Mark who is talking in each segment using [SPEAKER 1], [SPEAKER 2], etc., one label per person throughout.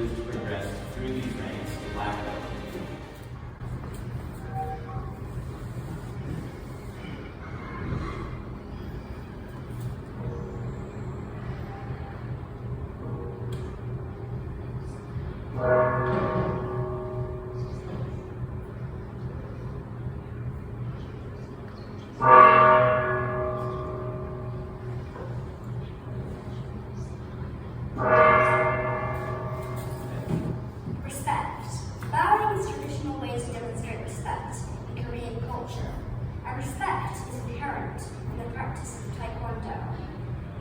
[SPEAKER 1] choose to progress through these ranks to black belt.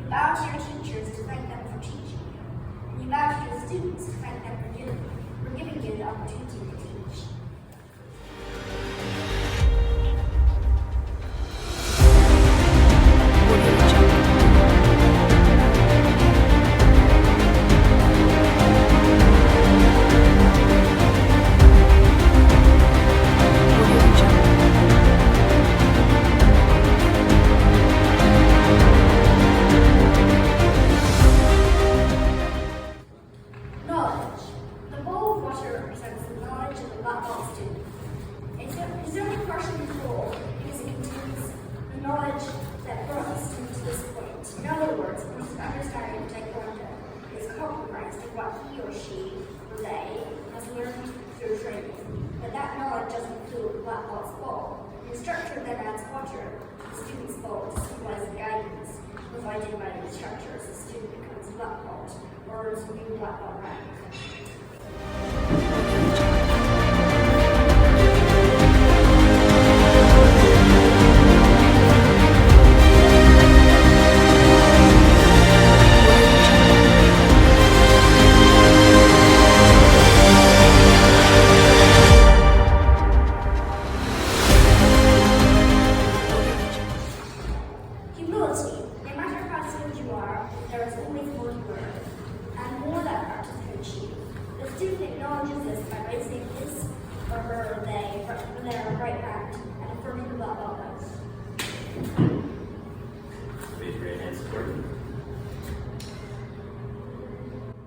[SPEAKER 2] Bow to your teachers to thank them for teaching you. And you bow to your students to thank them for giving you the opportunity to teach. What he or she or they has learned through training, but that knowledge doesn't fill the black box bowl. The instructor then adds water to the student's bowl to symbolize the guidance provided by the instructor as the student becomes a black belt or as a new black belt rank.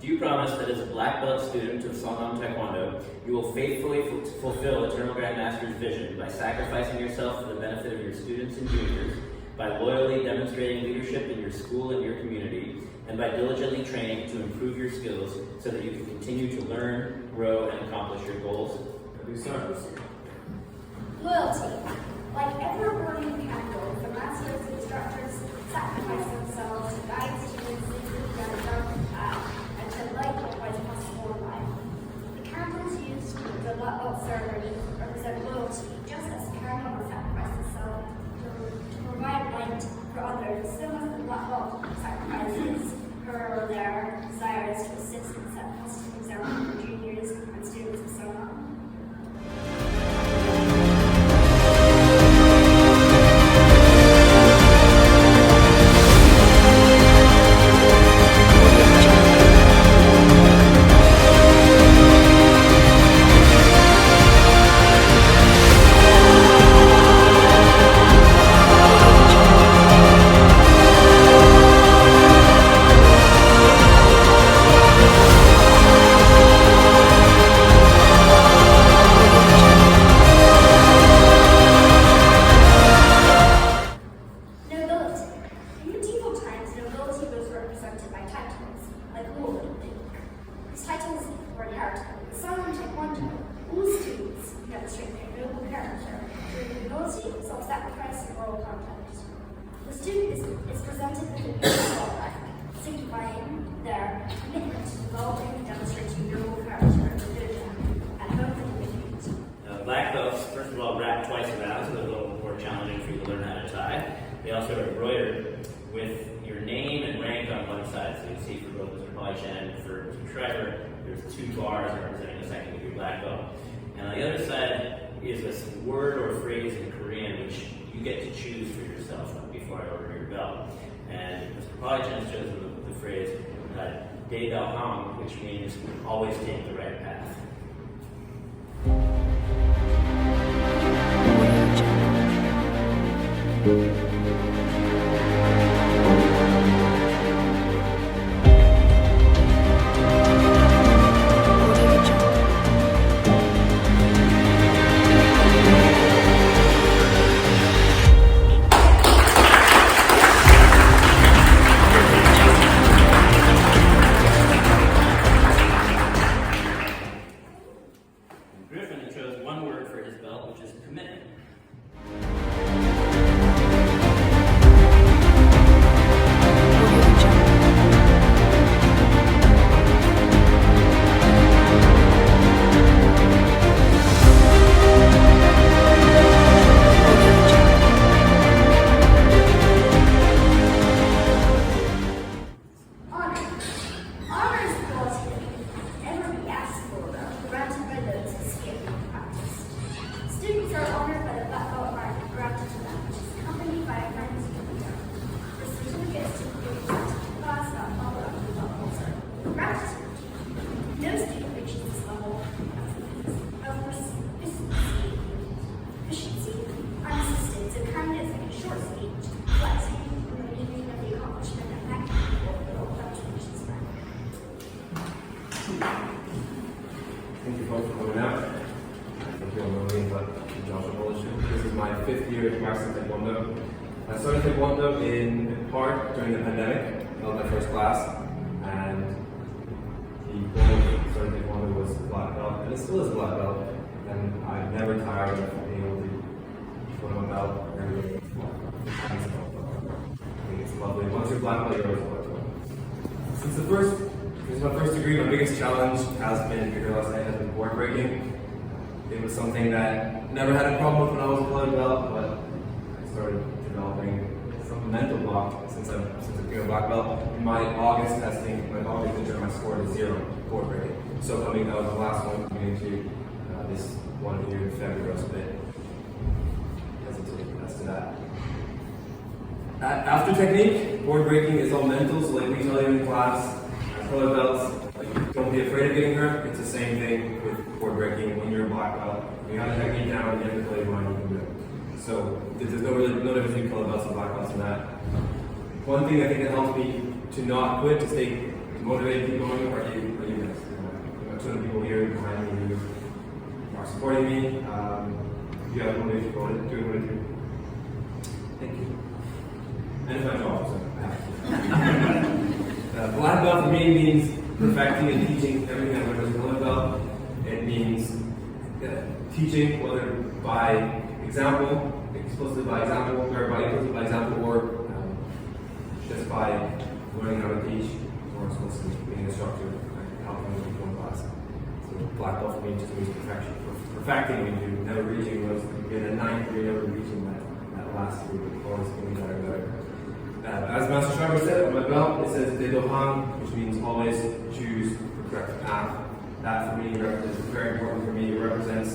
[SPEAKER 1] Do you promise that as a black belt student of Songnam Taekwondo, you will faithfully fulfill Eternal Grandmaster's vision by sacrificing yourself for the benefit of your students and juniors, by loyally demonstrating leadership in your school and your community, and by diligently training to improve your skills so that you can continue to learn, grow, and accomplish your goals?
[SPEAKER 2] Loyalty. Like ever-burning candles, the masters and instructors sacrifice themselves to guide students down a dark path and to light what was possible in life. The candles used in the black belt ceremony represent loyalty, just as the candle will sacrifice itself to provide light for others. So as the black belt sacrifices her or their desires to assist and set positive example for juniors and students and so on. Self-sacrifice and moral conduct. The student is presented with a beautiful rank, signifying their commitment to developing and demonstrating noble character and leadership at home and in the community.
[SPEAKER 1] Black belts, first of all, wrap twice around, so they're a little more challenging for you to learn how to tie. They also are embroidered with your name and rank on one side. So you see for both Mr. Polychan and for Mr. Schreiber, there's two bars representing the second degree black belt. And on the other side is a word or phrase in Korean which you get to choose for yourself before I order your belt. And Mr. Polychan has chosen the phrase "Dae Dal Hang," which means always take the right path.
[SPEAKER 3] you folks for coming out. I think you all know me, but I'm Joshua Bullishu. This is my 5th year in practicing Taekwondo. I started Taekwondo in part during the pandemic. I was my first class, and the goal of starting Taekwondo was black belt, and it still is black belt. And I'm never tired of being able to put on my belt every day. I think it's lovely. Once you're black belt, you're always black belt. Since this is my first degree, my biggest challenge has been, if you heard last night, has been board breaking. It was something that I never had a problem with when I was a black belt, but I started developing some mental block since I became a black belt. In my August testing, my August midterm, I scored a 0 board breaking. So coming out of the last one, coming into this one here in February, I was a bit hesitant as to that. After technique, board breaking is all mental, so like we tell you in class, color belts, like, don't be afraid of getting hurt. It's the same thing with board breaking. When you're a black belt, when you have the technique down, you have to play your mind, you can do it. So there's no difference between color belts and black belts in that. One thing I think that helps me to not quit, to stay motivated, keep going, are you guys. You know, 200 people here behind me who are supporting me. You have motivation to go and do what I do. Thank you. And it's my job, so black belt for me means perfecting and teaching everything I learned as a color belt. It means teaching, whether by example, explicitly by example, or just by learning how to teach, or explicitly being an instructor, helping with people in class. So black belt for me just means perfection. Perfecting when you never reaching was in a 9th grade, never reaching that last degree, always getting better and better. As Master Sharma said, on my belt it says Dedohang, which means always choose the correct path. That for me is very important for me. It represents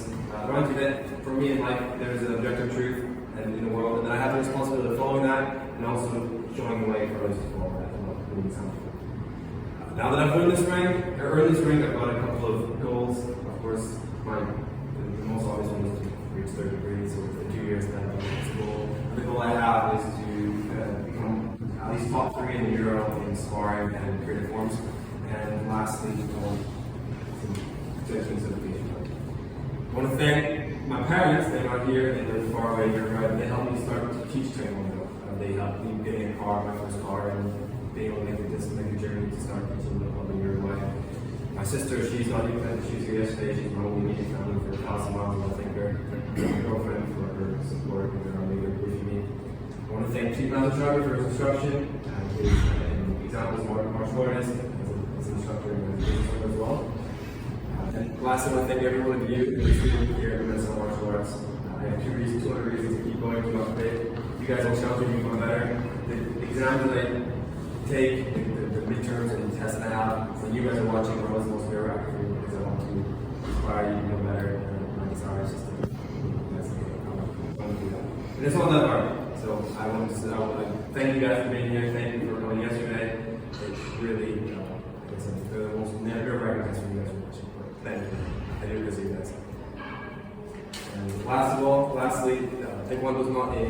[SPEAKER 3] reminding me that for me in life there's an objective truth and in the world, and I have the responsibility of following that and also showing the way for others to follow that and doing something. Now that I've earned this ring, I've got a couple of goals. Of course, the most obvious one is to reach 3rd degree, so within 2 years that is the goal. The goal I have is to become at least top 3 in the Euro in sparring and creative forms. And lastly, some judging certification. I want to thank my parents. They're not here, they live far away here, right? They helped me start to teach Taekwondo. They helped me getting a car, my first car, and being able to make the journey to start teaching the Uruguay. My sister, she's not even, she was here yesterday, she's my only immediate family for 1,000 miles, and I thank her, my girlfriend, for her support and her leader pushing me. I want to thank Chief Master Sharma for his instruction and his examples of martial artist as an instructor and as as well. And lastly, I want to thank every one of you who is here at Menssana Martial Arts. I have 200 reasons to keep going, to not quit. You guys will challenge me to become better. The exams that I take, the midterms and the tests that I have, when you guys are watching, are always the most favorite for you because I want to inspire you to know better. And my desire is just to do that. And it's not that hard. So I want to thank you guys for being here. Thank you for coming yesterday. It's really, it's the most nerve-wracking test for you guys for watching. Thank you. I do appreciate you guys. And lastly, Taekwondo is not a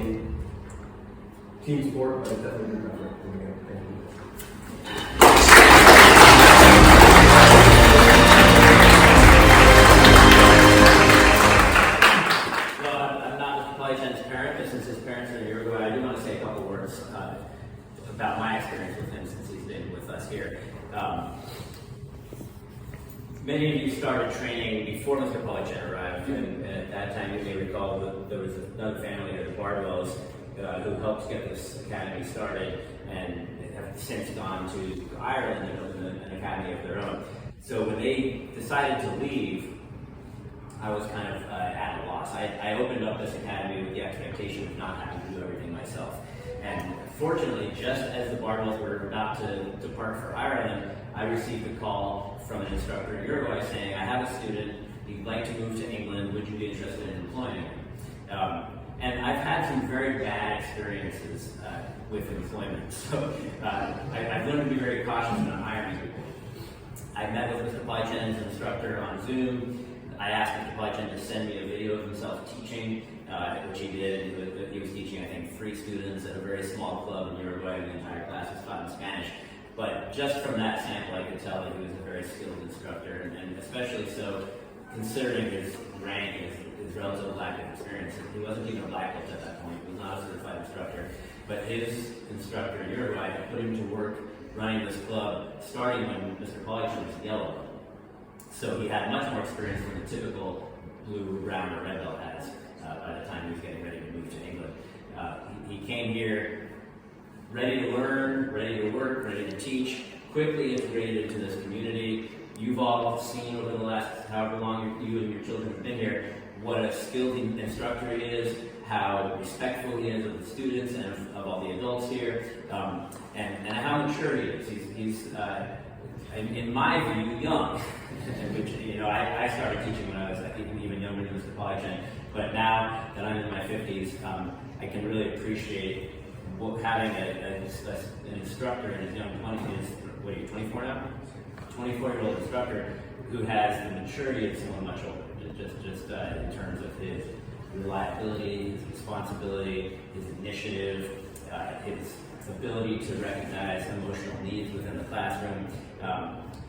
[SPEAKER 3] team sport, but it's definitely a group effort. Again, thank you.
[SPEAKER 1] Well, I'm not Mr. Polychen's parent, but since his parents are in Uruguay, I do want to say a couple words about my experience with him since he's been with us here. Many of you started training before Mr. Polychen arrived, and at that time you may recall that there was another family here, the Bardwells, who helped get this academy started and have since gone to Ireland and opened an academy of their own. So when they decided to leave, I was kind of at a loss. I opened up this academy with the expectation of not having to do everything myself. And fortunately, just as the Bardwells were about to depart for Ireland, I received a call from an instructor in Uruguay saying, I have a student, he'd like to move to England, would you be interested in employing him? And I've had some very bad experiences with employment, so I've learned to be very cautious when I'm hiring people. I met with Mr. Polychen as an instructor on Zoom. I asked Mr. Polychen to send me a video of himself teaching, which he did. He was teaching, I think, 3 students at a very small club in Uruguay, and the entire class was taught in Spanish. But just from that sample, I could tell that he was a very skilled instructor, and especially so considering his rank and his relative lack of experience, he wasn't even a black belt at that point. He was not a certified instructor. But his instructor, Uruguay, had put him to work running this club, starting when Mr. Polychin was yellow belt. So he had much more experience than the typical blue, brown, or red belt has by the time he was getting ready to move to England. He came here ready to learn, ready to work, ready to teach, quickly integrated into this community. You've all seen over the last however long you and your children have been here what a skilled instructor he is, how respectful he is of the students and of all the adults here, and how mature he is. He's in my view, young. Which, I started teaching when I was even younger than Mr. Polychin, but now that I'm in my 50s, I can really appreciate having an instructor in his young 20s, what are you, 24 now? 24-year-old instructor who has the maturity of someone much older, just in terms of his reliability, his responsibility, his initiative, his ability to recognize emotional needs within the classroom,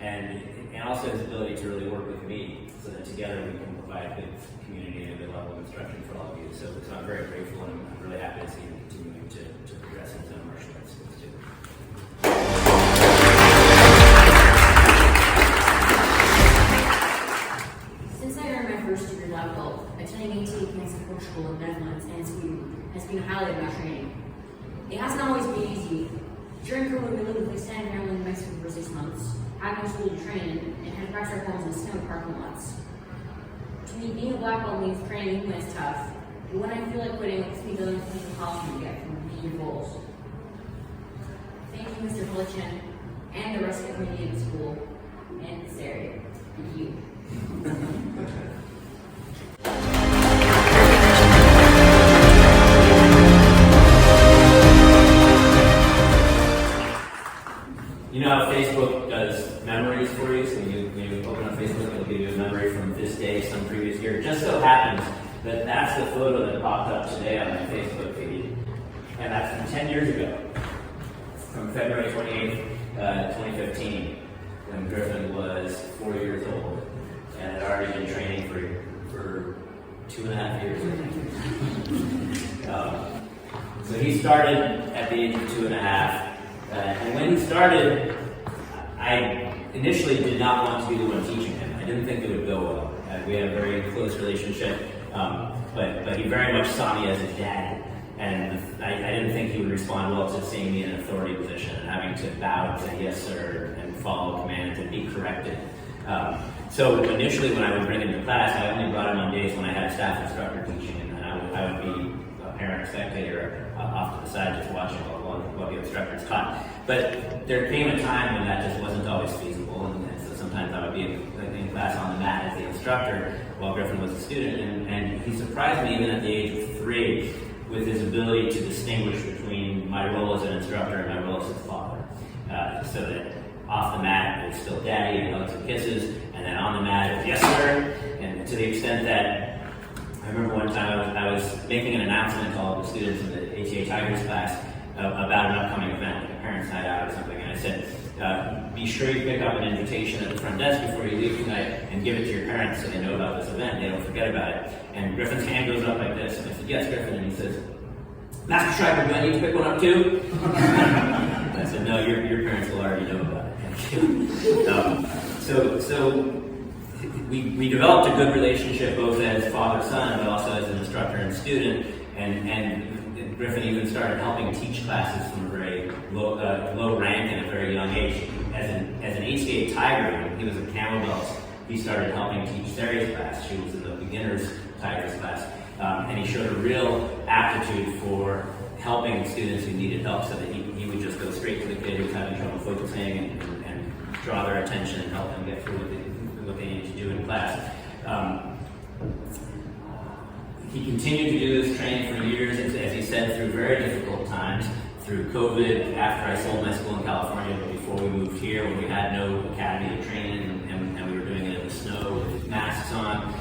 [SPEAKER 1] and also his ability to really work with me so that together we can provide a good community and a good level of instruction for all of you. So I'm very grateful, and I'm really happy to see him continuing to progress into martial arts skills too.
[SPEAKER 4] Since I earned my first degree black belt, attending ATA camps in Portugal, the Netherlands, and Sweden has been a highlight of my training. It hasn't always been easy. During COVID, we lived with extended Maryland in Mexico for 6 months, had no school to train in, and had to practice our forms in snow parking lots. To me, being a black belt means training when it's tough, but when I feel like quitting, it's me building things impossible to get from meeting your goals. Thank you, Mr. Polychin, and the rest of the community in the school, and this area. Thank you.
[SPEAKER 1] You know how Facebook does memories for you? So when you open up Facebook, it'll give you a memory from this day, some previous year. It just so happens that that's the photo that popped up today on my Facebook feed. And that's from 10 years ago, from February 28th, 2015, when Griffin was 4 years old and had already been training for 2.5 years. So he started at the age of 2.5. And when he started, I initially did not want to be the one teaching him. I didn't think it would go well. We had a very close relationship, but he very much saw me as his dad. And I didn't think he would respond well to seeing me in an authority position and having to bow and say yes sir and follow commands and be corrected. So initially when I would bring him to class, I only brought him on days when I had a staff instructor teaching, and I would be a parent spectator off to the side just watching what the instructors taught. But there came a time when that just wasn't always feasible, and so sometimes I would be in class on the mat as the instructor while Griffin was a student, and he surprised me even at the age of 3 with his ability to distinguish between my role as an instructor and my role as his father. So that off the mat it was still daddy and hugs and kisses, and then on the mat it was yes sir, and to the extent that I remember one time I was making an announcement to all the students in the ATA Tigers class about an upcoming event, like a parents' night out or something, and I said, be sure you pick up an invitation at the front desk before you leave tonight and give it to your parents so they know about this event, they don't forget about it. And Griffin's hand goes up like this, and I said, yes, Griffin, and he says, Master Striker, do I need to pick one up too? I said, no, your parents will already know about it, thank you. So we developed a good relationship both as father-son, but also as an instructor and student, and Griffin even started helping teach classes from a very low rank and a very young age. As an HCA Tiger, when he was a camel belt, he started helping teach Sarah's class. She was in the beginners Tigers class, and he showed a real aptitude for helping students who needed help, so that he would just go straight to the kid who was having trouble focusing and draw their attention and help them get through what they needed to do in class. He continued to do this training for years, as he said, through very difficult times, through COVID, after I sold my school in California, but before we moved here, when we had no academy to train in, and we were doing it in the snow with masks on.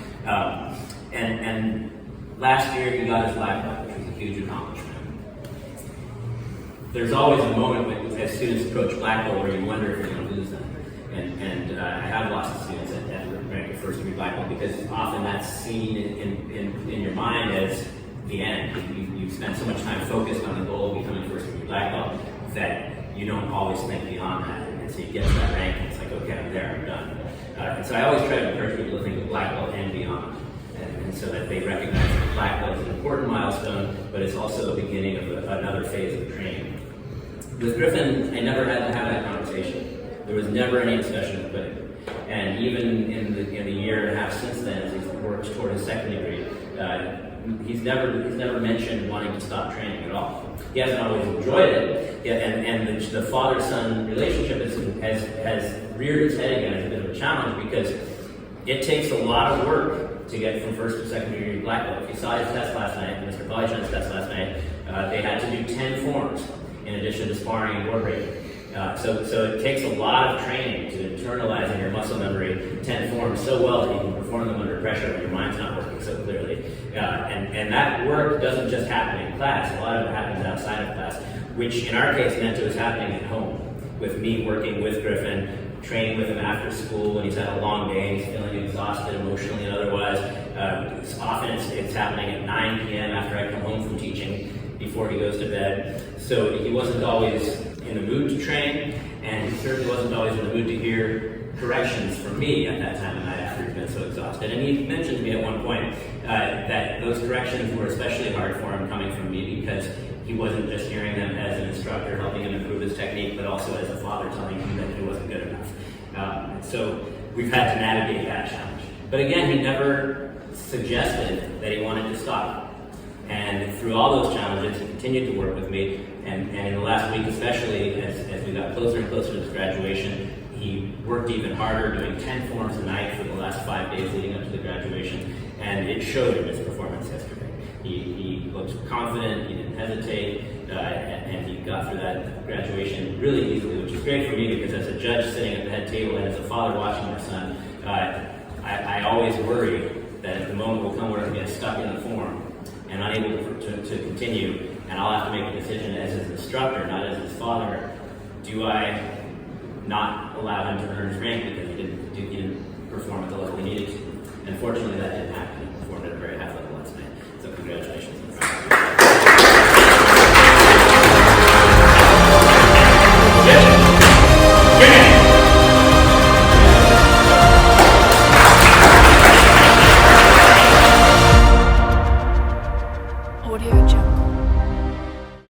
[SPEAKER 1] And last year, he got his black belt, which was a huge accomplishment. There's always a moment as students approach black belt where you wonder if you're going to lose them. And I have lost students at the first degree black belt, because often that's seen in your mind as the end. You spend so much time focused on the goal of becoming first degree black belt that you don't always think beyond that. And so you get to that rank and it's like, okay, I'm there, I'm done. And so I always try to encourage people to think of black belt and beyond. And so that they recognize that black belt is an important milestone, but it's also the beginning of another phase of training. With Griffin, I never had to have that conversation. There was never any discussion of quitting. And even in the year and a half since then, as he's worked toward his second degree, he's never mentioned wanting to stop training at all. He hasn't always enjoyed it, and the father-son relationship has reared its head again as a bit of a challenge, because it takes a lot of work to get from first to second degree black belt. If you saw his test last night, Mr. Polichan's test last night, they had to do 10 forms in addition to sparring and board breaking. So it takes a lot of training to internalize in your muscle memory 10 forms so well that you can perform them under pressure when your mind's not working so clearly. And that work doesn't just happen in class. A lot of it happens outside of class, which in our case meant it was happening at home, with me working with Griffin, training with him after school when he's had a long day and he's feeling exhausted emotionally and otherwise. Often it's happening at 9 p.m. after I come home from teaching, before he goes to bed. So he wasn't always in the mood to train, and he certainly wasn't always in the mood to hear corrections from me at that time of night after he's been so exhausted. And he mentioned to me at one point that those corrections were especially hard for him coming from me, because he wasn't just hearing them as an instructor helping him improve his technique, but also as a father telling him that he wasn't good enough. So we've had to navigate that challenge. But again, he never suggested that he wanted to stop. And through all those challenges, he continued to work with me. And in the last week especially, as we got closer and closer to his graduation, he worked even harder, doing 10 forms a night for the last 5 days leading up to the graduation. And it showed in his performance yesterday. He looked confident, he didn't hesitate, and he got through that graduation really easily, which is great for me, because as a judge sitting at the head table and as a father watching my son, I always worry that the moment will come where I get stuck in the form and unable to continue, and I'll have to make a decision as his instructor, not as his father. Do I not allow him to earn his rank because he didn't perform at the level he needed to? And fortunately, that didn't happen. He performed at a very high level last night. So congratulations.